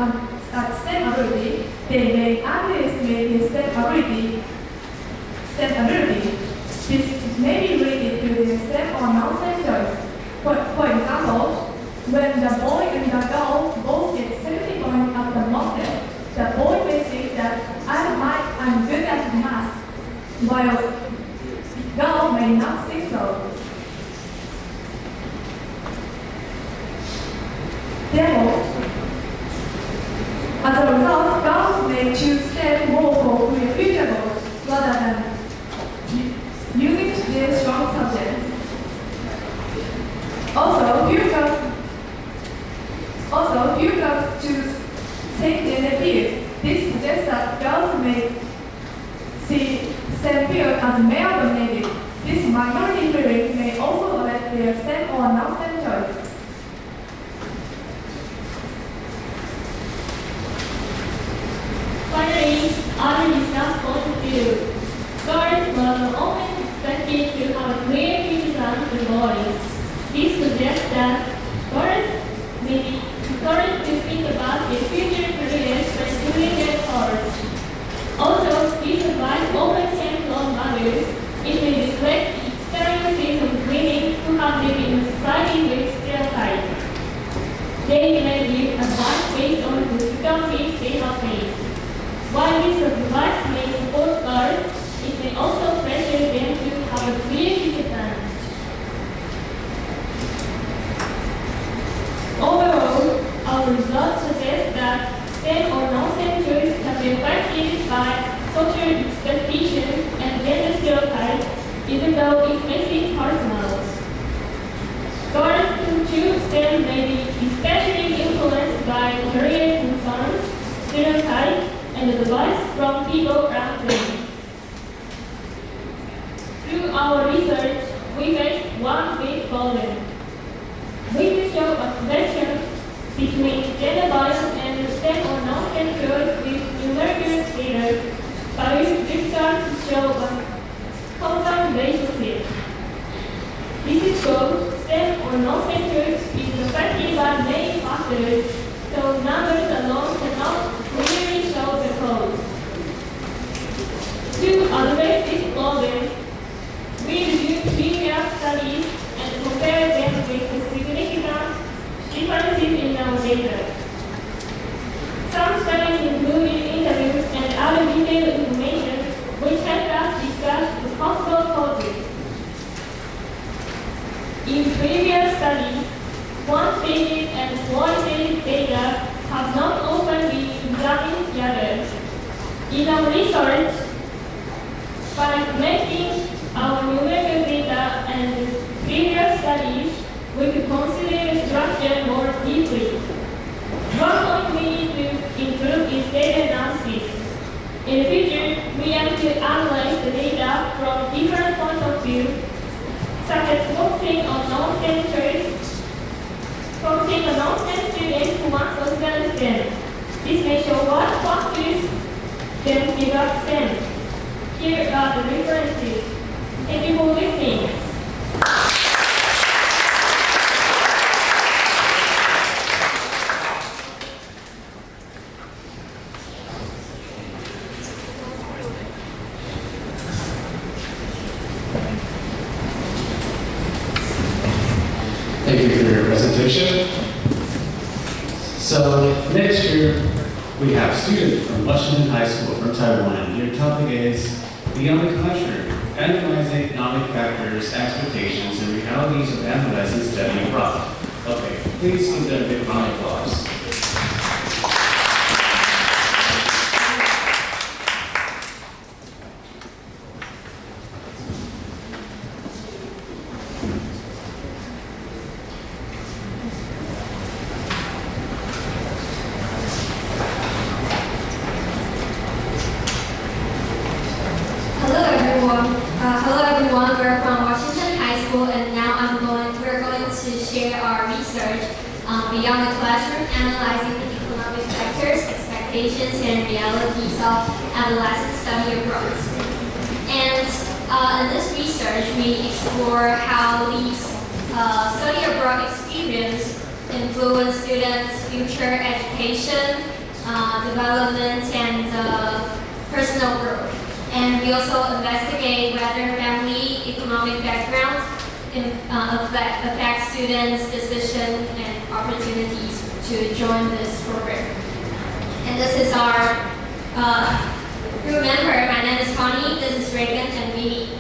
[SPEAKER 5] at STEM ability, they may underestimate the STEM ability. This may be related to the STEM or non-STEM choice. For example, when the boy and the girl both get 70 points at the mock test, the boy may think that I'm good at math, while girl may not think so. Therefore, as a result, girls may choose STEM more for career future goals rather than using their strong subjects. Also, few girls choose same gender fields. This suggests that girls may see STEM field as male-dominated. This minority feeling may also affect their STEM or non-STEM choice.
[SPEAKER 6] Finally, I will discuss point of view. Girls were often expected to have a clear future than the boys. This suggests that girls may be encouraged to think about their future careers when doing their course. Also, this advice often came from mothers. It may reflect the experiences of women who have lived in
[SPEAKER 4] They may be advised based on the difficulties they have faced. While this advice may support girls, it may also pressure them to have a clear future plan. Overall, our results suggest that STEM or non-STEM choice can be affected by social expectations and gender stereotypes, even though it may seem personal. Girls who choose STEM may be especially influenced by career concerns, stereotypes, and advice from people around them. Through our research, we faced one big problem. We will show a connection between gender bias and STEM or non-STEM choice with numerical data, but it is difficult to show a causal relationship. This is because STEM or non-STEM choice is affected by many factors, so numbers alone cannot clearly show the cause. To address this problem, we reviewed previous studies and compared them with the significant differences in our data. Some studies included interviews and other detailed information which helped us discuss the possible causes. In previous studies, quantitative and qualitative data have not often been examined together. In our research, by connecting our numerical data and previous studies, we could consider the structure more deeply. One point we need to improve is data analysis. In the future, we aim to analyze the data from different points of view, such as focusing on non-STEM choice, focusing on non-STEM students who want to understand. This may show what factors then give up STEM. Here are the references. Thank you for listening.
[SPEAKER 1] Thank you for your presentation. So next year, we have students from Washington High School from Taiwan. Your topic is Beyond the Classroom, Analyzing Economic Factors, Expectations, and Realities of Adolescent Study Abroad. Okay, please give them a big round of applause.
[SPEAKER 11] Hello everyone. We're from Washington High School, and now we're going to share our research beyond the classroom, analyzing the economic factors, expectations, and realities of adolescent study abroad. And in this research, we explore how these study abroad experience influence students' future education, development, and personal growth. And we also investigate whether family economic backgrounds affect students' decision and opportunities to join this program. And this is our remember, my name is Connie, this is Reagan and Mimi.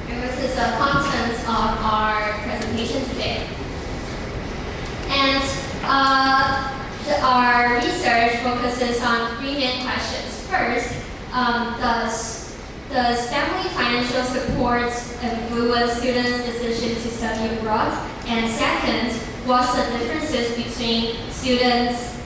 [SPEAKER 11] And this is the content of our presentation today. And our research focuses on three main questions. First, does family financial support influence students' decision to study abroad? And second, what's the differences between students'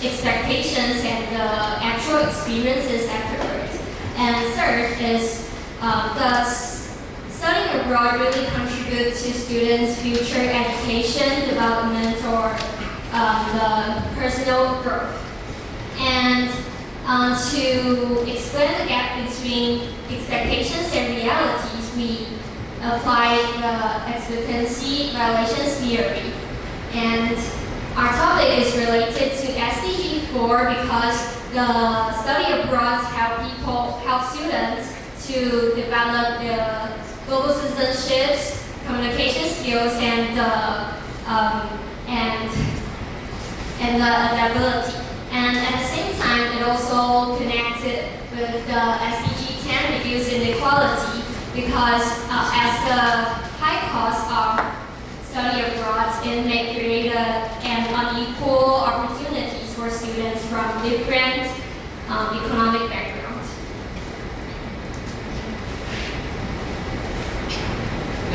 [SPEAKER 11] expectations and the actual experiences afterwards? And third is, does studying abroad really contribute to students' future education, development, or the personal growth? And to explain the gap between expectations and realities, we apply the expectancy relations theory. And our topic is related to SDG 4 because the study abroad help students to develop the global citizenships, communication skills, and and the adaptability. And at the same time, it also connected with the SDG 10, reduce inequality, because as the high cost of study abroad, it may create an unequal opportunities for students from different economic backgrounds.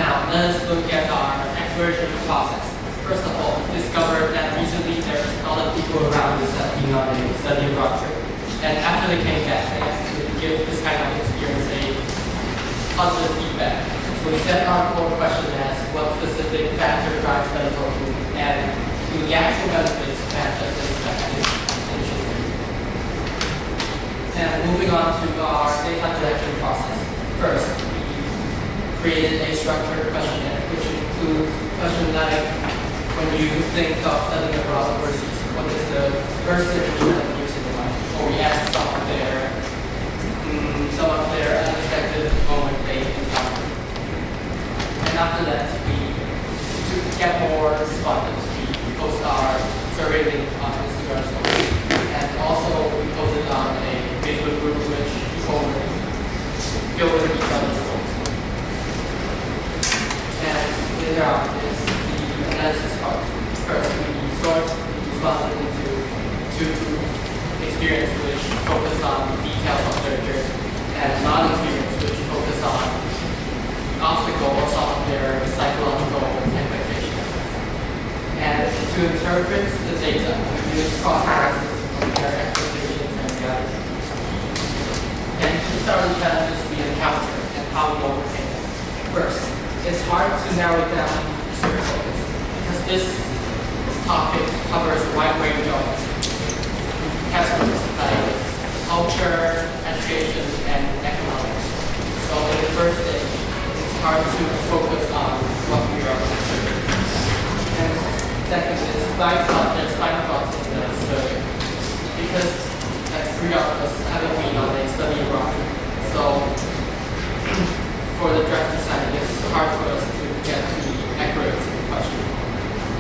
[SPEAKER 10] Now, let's look at our exploration process. First of all, discovered that recently there's a lot of people around us that being on a study abroad trip. And after they came back, they actually give this kind of experience a positive feedback. So we set our core question as what specific factor drives study abroad, and the actual benefits that just expected. And moving on to our data collection process. First, we created a structured questionnaire, which includes questions like, when you think of studying abroad overseas, what is the first thing that comes to mind? Or we ask some of their unexpected moment they encounter. And after that, to get more respondents, we post our survey link on Instagram stories. And also, we posted on a Facebook group which people will fill in each other's roles. And later on is analysis part. First, we sort responded into two experience which focus on details of their journey, and non-experience which focus on obstacle or some of their psychological expectations. And to interpret the data, we use cross-analysis to compare expectations and reality. And these are the challenges we encounter and how we overcame them. First, it's hard to narrow down research focus, because this topic covers a wide range of categories like culture, education, and economics. So in the first stage, it's hard to focus on what we are considering. And second is there's blind spots in the survey, because like 3 of us haven't been on a study abroad. So for the draft design, it's hard for us to get the accurate question.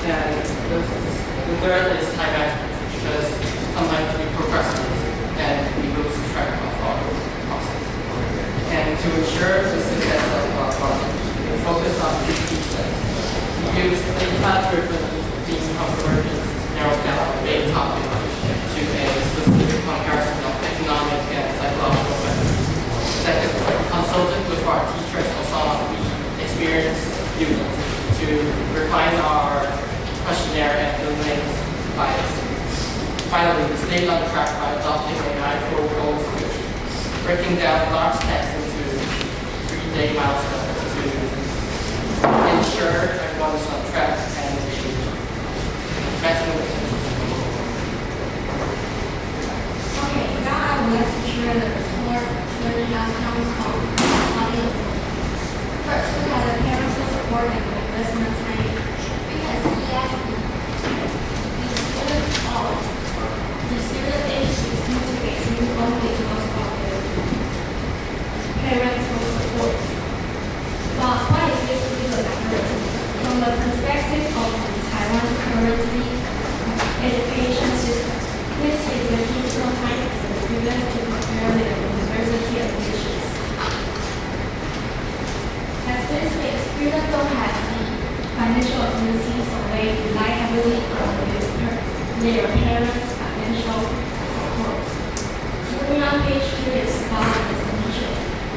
[SPEAKER 10] And the third is time management, because sometimes we procrastinate and we lose track of our process. And to ensure the success of our project, we focus on 3 key steps. We use data-driven team convergence to narrow down the main topic to a specific comparison of economic and psychological benefits. Second, consulted with our teachers or some of the experienced units to refine our questionnaire and eliminate bias. Finally, we stayed on track by adopting a micro-goal solution, breaking down large text into 3-day milestones to ensure everyone is on track and achieve maximum potential.
[SPEAKER 11] Okay, now I would like to share the report learning outcomes of study. First, we had a parental support and investment training. We can see that the student age 16 to 18 only most of the parental support. But what is basically the narrative? From the perspective of Taiwan's currently education system, this is the critical time for students to prepare their university admissions. As this makes students don't have the financial ability, so they rely heavily on their parents' financial support. Moving on page 2 is about destination.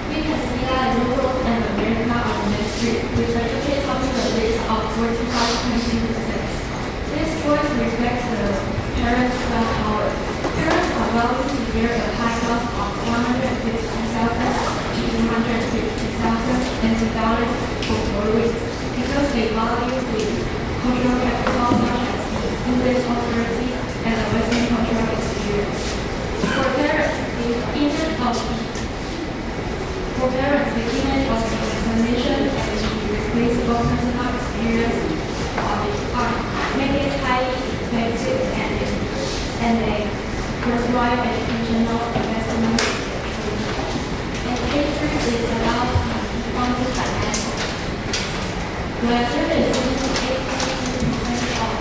[SPEAKER 11] We can see that Europe and America are next year, with certificates topping the list of 45.2%. This choice reflects the parents' wealth power. Parents are willing to bear a high cost of $150,000 to $250,000 for 4 weeks because they value the cultural capital such as English authority and a Western cultural experience. For parents, the image of the explanation and the irreplaceable personal experience of the art make it highly effective and a worthwhile educational investment. And page 3 is about quantity financial. Whether it is 8.2% of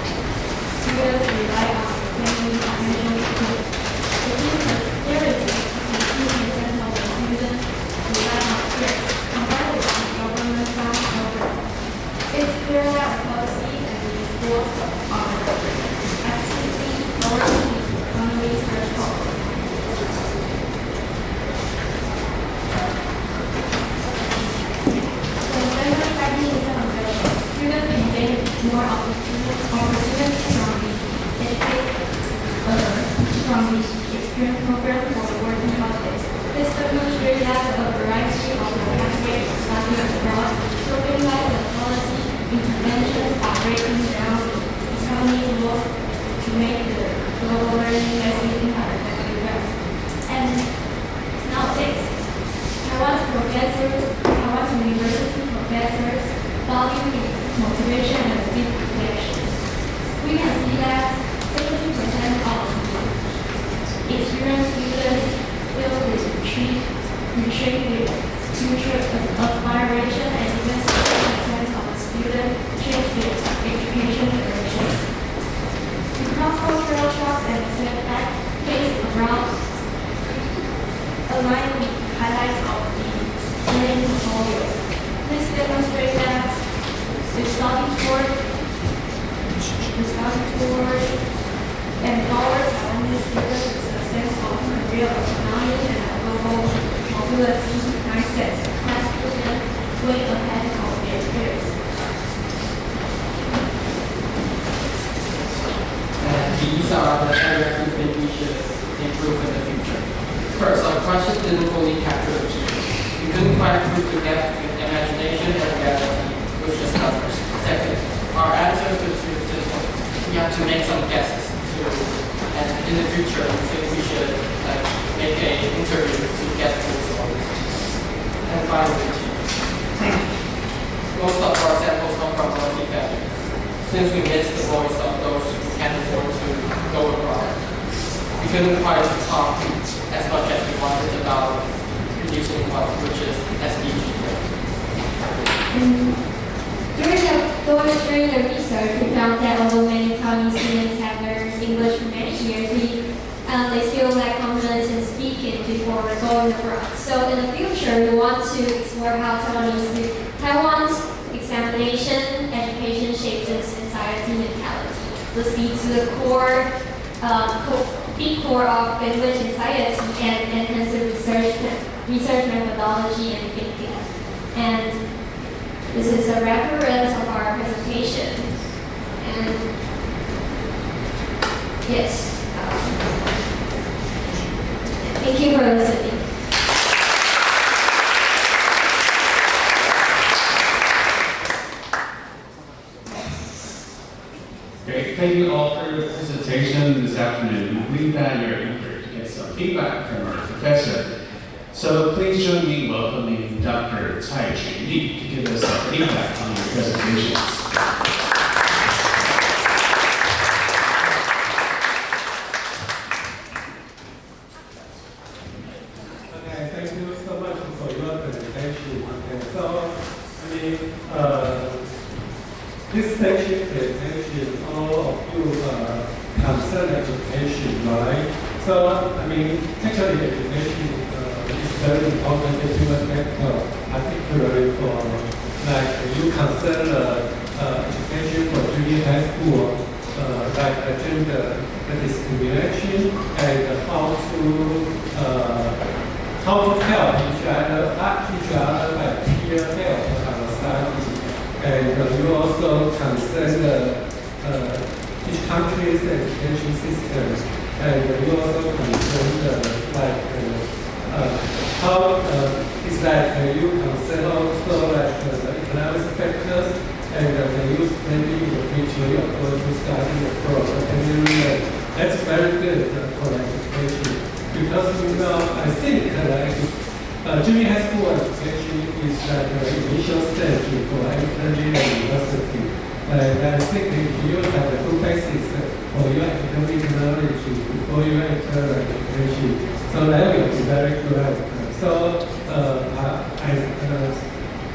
[SPEAKER 11] economy experience program for working holidays. This demonstrates that a variety of pathways for studying abroad, showing that the policy interventions are breaking down the economy rules to make the global learning less impact effective. And nowadays, Taiwan's university professors value motivation and deep reflections. We can see that 70% of experienced users feel retreat with future aspiration, and even 60% of students change their education directions. The cross-cultural shocks and setbacks faced around align with highlights of the learning portfolios. This demonstrates that the study toward empowers Taiwanese students with a sense of real autonomy and a global mobility mindset that put them way ahead of their peers.
[SPEAKER 12] And these are the areas we think we should improve in the future. First, our question didn't fully capture the key. We couldn't quite prove the gap between imagination and reality with just numbers. Second, our answers were too simple. We have to make some guesses too. And in the future, we think we should make an interview to get the results. And finally, most of our samples come from multi-families. Since we missed the voice of those who can't afford to go abroad, we couldn't quite talk as much as we wanted about reducing wealth, which is SDGs.
[SPEAKER 11] During the research, we found that although many Taiwanese students have learned English for many years, they still lack confidence in speaking before going abroad. So in the future, we want to explore how Taiwan's examination education shapes its society mentality. This leads to the big core of language anxiety and intensive research methodology and thinking. And this is a reference of our presentation. And yes, thank you for listening.
[SPEAKER 1] Great, thank you all for your presentation this afternoon. We believe that you're eager to get some feedback from our professor. So please join me in welcoming Dr. Daiichi to give us some feedback on your presentations.
[SPEAKER 13] Okay, thank you so much for your presentation. Okay, so, this section presentation, all of you concern education, right? So, actually education is very important human factor, particularly for, you concern education for junior high school, gender discrimination, and how to help each other by peer help and study. And you also concern each country's education system, and you also concern how it's you concern also the economic factors, and the youth maybe in the future you are going to study abroad. And that's very good for education, because I think junior high school education is the initial stage for entering the university. And I think if you have a good basis for your academic knowledge before you enter education, so that will be very good. So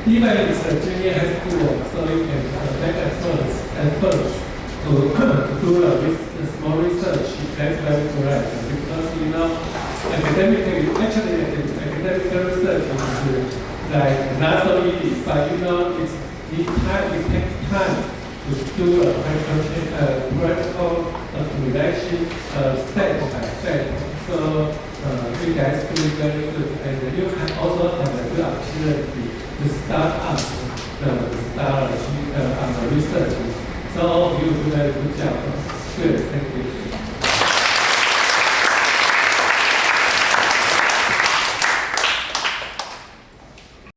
[SPEAKER 13] even it's a junior high school, so you can make efforts to do the small research. That's very correct, because academic research is not so easy, but it takes time to do a practical accumulation step by step. So you guys do very good, and you can also have a good opportunity to start up on the research. So all of you do very good job. Good, thank you.